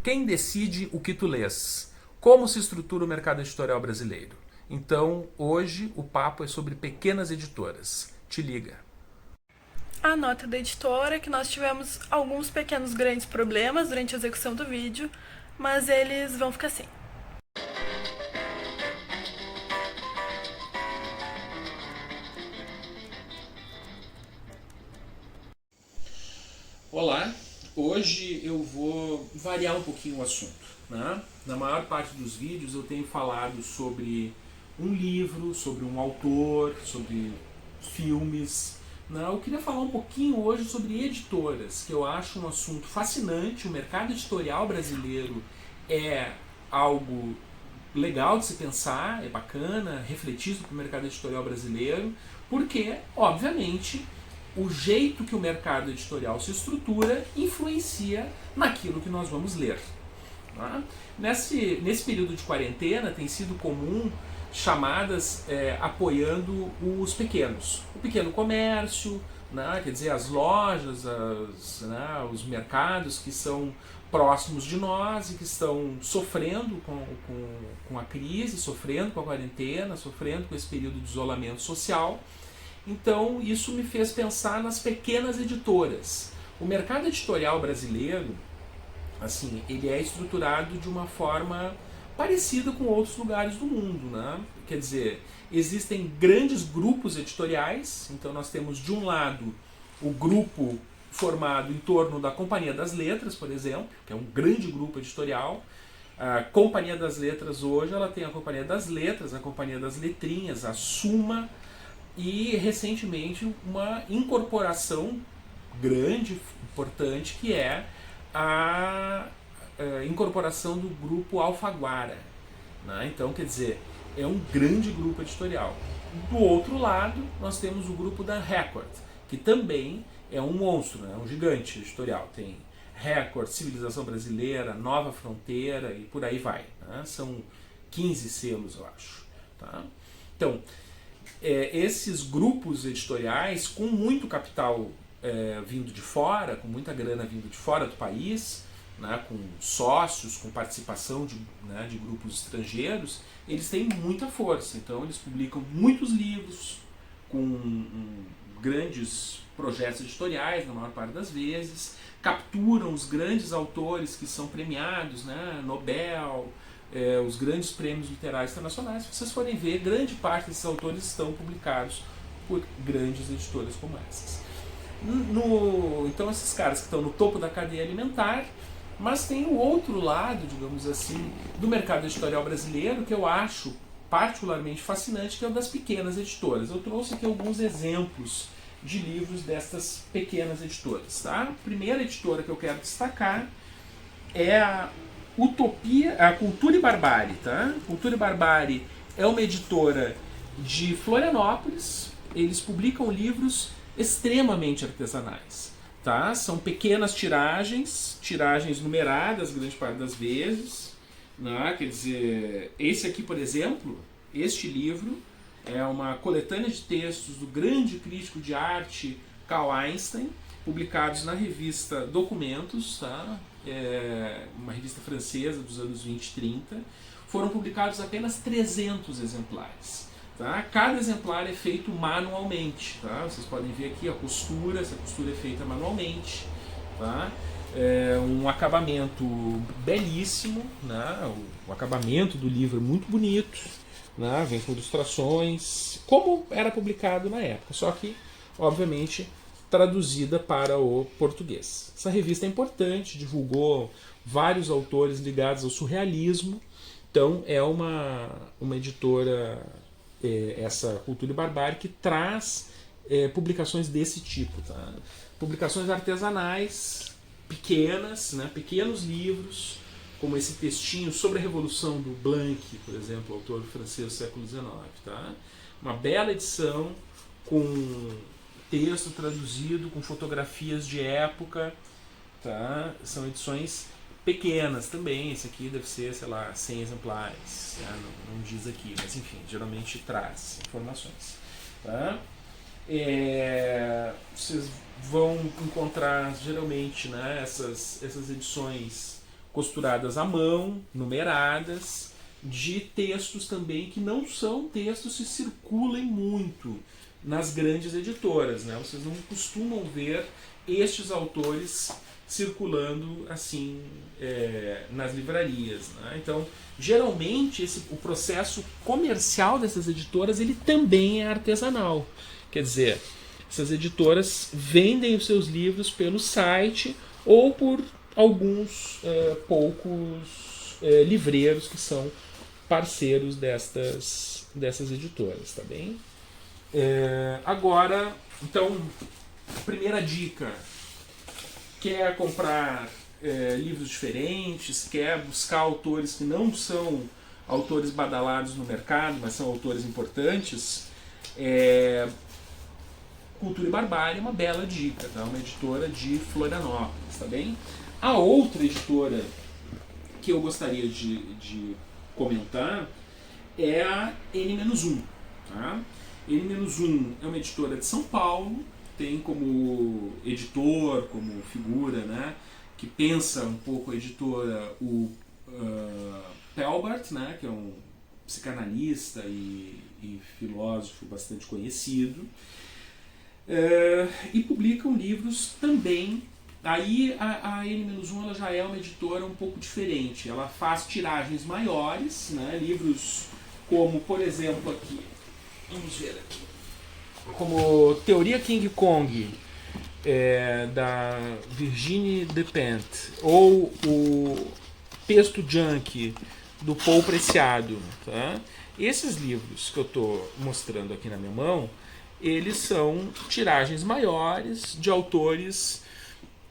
Quem decide o que tu lês? Como se estrutura o mercado editorial brasileiro? Então, hoje o papo é sobre pequenas editoras. Te liga. A nota da editora é que nós tivemos alguns pequenos grandes problemas durante a execução do vídeo, mas eles vão ficar assim. Olá, hoje eu vou variar um pouquinho o assunto. Né? Na maior parte dos vídeos eu tenho falado sobre um livro, sobre um autor, sobre filmes. Né? Eu queria falar um pouquinho hoje sobre editoras, que eu acho um assunto fascinante. O mercado editorial brasileiro é algo legal de se pensar, é bacana, refletir sobre o mercado editorial brasileiro, porque, obviamente, o jeito que o mercado editorial se estrutura influencia naquilo que nós vamos ler. Tá? Nesse período de quarentena tem sido comum chamadas apoiando os pequenos. O pequeno comércio, né, quer dizer, as lojas, os mercados que são próximos de nós e que estão sofrendo com a crise, sofrendo com a quarentena, sofrendo com esse período de isolamento social. Então isso me fez pensar nas pequenas editoras. O mercado editorial brasileiro, assim, ele é estruturado de uma forma parecida com outros lugares do mundo, né? Quer dizer, existem grandes grupos editoriais. Então nós temos de um lado o grupo formado em torno da Companhia das Letras, por exemplo, que é um grande grupo editorial. A Companhia das Letras hoje ela tem a Companhia das Letras, a Companhia das Letrinhas, a Suma, e recentemente uma incorporação grande, importante, que é a incorporação do grupo Alfaguara. Né? Então, quer dizer, é um grande grupo editorial. Do outro lado, nós temos o grupo da Record, que também é um monstro, né? Um gigante editorial. Tem Record, Civilização Brasileira, Nova Fronteira e por aí vai. Né? São 15 selos, eu acho. Tá? Então, esses grupos editoriais com muito capital vindo de fora, com muita grana vindo de fora do país, né, com sócios, com participação de grupos estrangeiros, eles têm muita força. Então eles publicam muitos livros com grandes projetos editoriais, na maior parte das vezes, capturam os grandes autores que são premiados, né, Nobel, os grandes prêmios literários internacionais. Se vocês forem ver, grande parte desses autores estão publicados por grandes editoras como essas. Então esses caras que estão no topo da cadeia alimentar, mas tem o outro lado, digamos assim, do mercado editorial brasileiro que eu acho particularmente fascinante, que é o das pequenas editoras. Eu trouxe aqui alguns exemplos de livros destas pequenas editoras. Tá? A primeira editora que eu quero destacar é a Utopia, a Cultura e Barbárie. Tá? Cultura e Barbárie é uma editora de Florianópolis. Eles publicam livros extremamente artesanais. Tá? São pequenas tiragens numeradas grande parte das vezes. Né? Quer dizer, esse aqui, por exemplo, este livro é uma coletânea de textos do grande crítico de arte Karl Einstein, publicados na revista Documentos, tá? Uma revista francesa dos anos 20 e 30. Foram publicados apenas 300 exemplares. Tá? Cada exemplar é feito manualmente. Tá? Vocês podem ver aqui a costura, essa costura é feita manualmente. Tá? Um acabamento belíssimo, né? O acabamento do livro é muito bonito, né? Vem com ilustrações, como era publicado na época, só que, obviamente, traduzida para o português. Essa revista é importante, divulgou vários autores ligados ao surrealismo, então é uma editora, essa Cultura e Barbárie, que traz publicações desse tipo. Tá? Publicações artesanais, pequenas, né? Pequenos livros, como esse textinho sobre a Revolução do Blanc, por exemplo, autor francês do século XIX. Tá? Uma bela edição com texto traduzido, com fotografias de época. Tá? São edições pequenas também. Esse aqui deve ser, sei lá, 100 exemplares. Tá? Não diz aqui, mas enfim, geralmente traz informações. Tá? Vocês vão encontrar geralmente, né, essas edições costuradas à mão, numeradas, de textos também que não são textos que circulem muito nas grandes editoras, né? Vocês não costumam ver estes autores circulando assim nas livrarias, né? Então, geralmente o processo comercial dessas editoras ele também é artesanal. Quer dizer, essas editoras vendem os seus livros pelo site ou por alguns poucos livreiros que são parceiros dessas editoras, tá bem? Agora, então, primeira dica: quer comprar livros diferentes, quer buscar autores que não são autores badalados no mercado, mas são autores importantes, Cultura e Barbárie é uma bela dica, tá? Uma editora de Florianópolis, tá bem? A outra editora que eu gostaria de comentar é a N-1, tá? N-1 é uma editora de São Paulo, tem como editor, como figura, né, que pensa um pouco a editora, o Pelbart, né, que é um psicanalista e filósofo bastante conhecido, e publicam livros também. Aí a N-1 ela já é uma editora um pouco diferente, ela faz tiragens maiores, né, livros como, por exemplo, aqui, vamos ver aqui, como Teoria King Kong, da Virginie Despentes, ou o Texto Junk, do Paul Preciado, tá? Esses livros que eu estou mostrando aqui na minha mão, eles são tiragens maiores de autores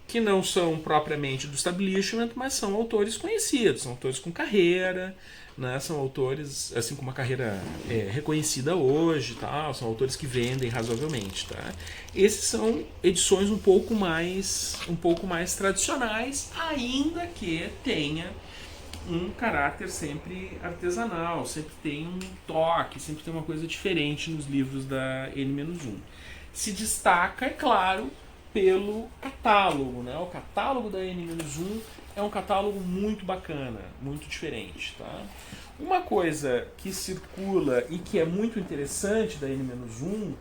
que não são propriamente do establishment, mas são autores conhecidos, são autores com carreira, né? São autores assim com uma carreira reconhecida hoje, tá? São autores que vendem razoavelmente, tá? Esses são edições um pouco mais tradicionais, ainda que tenha um caráter sempre artesanal, sempre tem um toque, sempre tem uma coisa diferente nos livros da N-1. Se destaca, é claro, pelo catálogo, né? O catálogo da N-1 é um catálogo muito bacana, muito diferente, tá? Uma coisa que circula e que é muito interessante da N-1,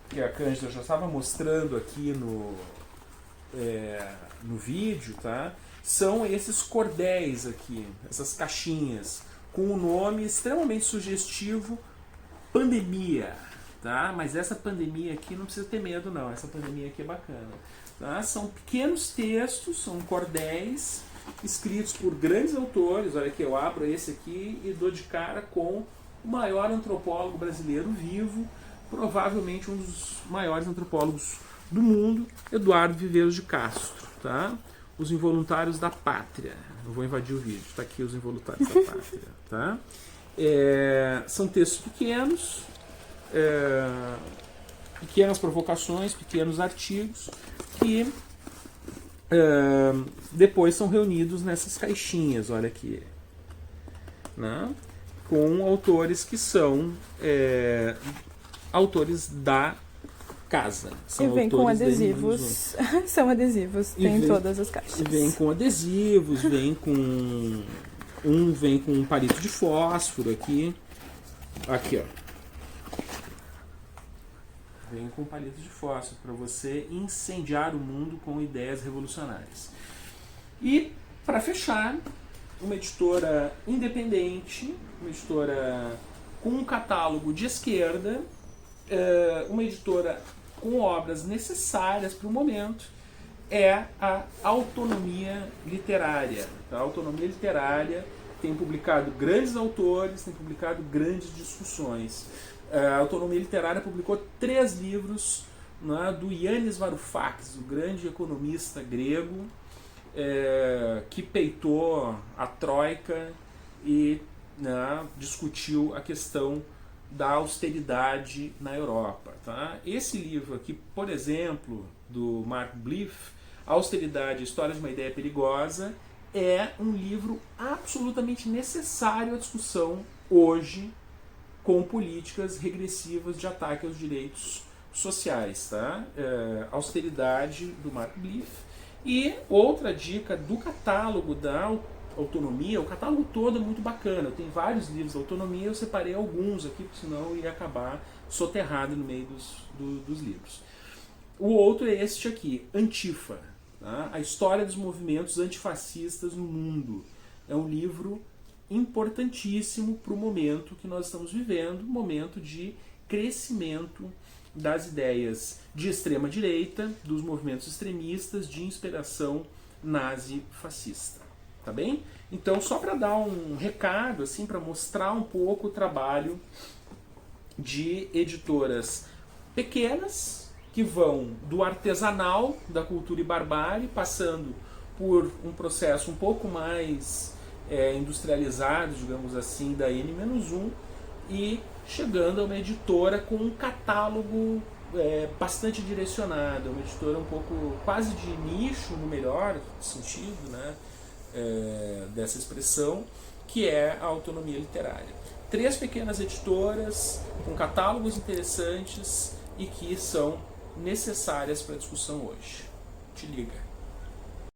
que a Cândida já estava mostrando aqui no vídeo, tá? São esses cordéis aqui, essas caixinhas, com o nome extremamente sugestivo, Pandemia. Tá? Mas essa pandemia aqui não precisa ter medo não, essa pandemia aqui é bacana. Tá? São pequenos textos, são cordéis, escritos por grandes autores. Olha aqui, eu abro esse aqui e dou de cara com o maior antropólogo brasileiro vivo, provavelmente um dos maiores antropólogos do mundo, Eduardo Viveiros de Castro. Tá? Os Involuntários da Pátria. Eu vou invadir o vídeo, está aqui Os Involuntários da Pátria. Tá? São textos pequenos, pequenas provocações, pequenos artigos que depois são reunidos nessas caixinhas, olha aqui, né? Com autores que são autores da casa. São e vem com adesivos, são adesivos, tem em todas as caixas. E vem com adesivos, vem com um palito de fósforo aqui, ó. Vem com palito de fósforo para você incendiar o mundo com ideias revolucionárias. E, para fechar, uma editora independente, uma editora com um catálogo de esquerda, uma editora com obras necessárias para o momento, é a Autonomia Literária. A Autonomia Literária tem publicado grandes autores, tem publicado grandes discussões. A Autonomia Literária publicou 3 livros, né, do Yanis Varoufakis, o grande economista grego, que peitou a Troika e, né, discutiu a questão da austeridade na Europa. Tá? Esse livro aqui, por exemplo, do Mark Bliff, Austeridade, História de uma Ideia Perigosa, é um livro absolutamente necessário à discussão hoje com políticas regressivas de ataque aos direitos sociais. Tá? Austeridade, do Mark Bliff, E outra dica do catálogo da autonomia, o catálogo todo é muito bacana. Tem vários livros da autonomia, eu separei alguns aqui, porque senão eu ia acabar soterrado no meio dos livros. O outro é este aqui, Antifa, tá? A história dos movimentos antifascistas no mundo. É um livro importantíssimo para o momento que nós estamos vivendo, momento de crescimento das ideias de extrema direita, dos movimentos extremistas de inspiração nazi-fascista. Tá bem? Então, só para dar um recado, assim, para mostrar um pouco o trabalho de editoras pequenas, que vão do artesanal da cultura e barbárie, passando por um processo um pouco mais industrializado, digamos assim, da N-1, e chegando a uma editora com um catálogo bastante direcionado, uma editora um pouco quase de nicho, no melhor sentido, né, dessa expressão, que é a autonomia literária. 3 pequenas editoras com catálogos interessantes e que são necessárias para a discussão hoje. Te liga!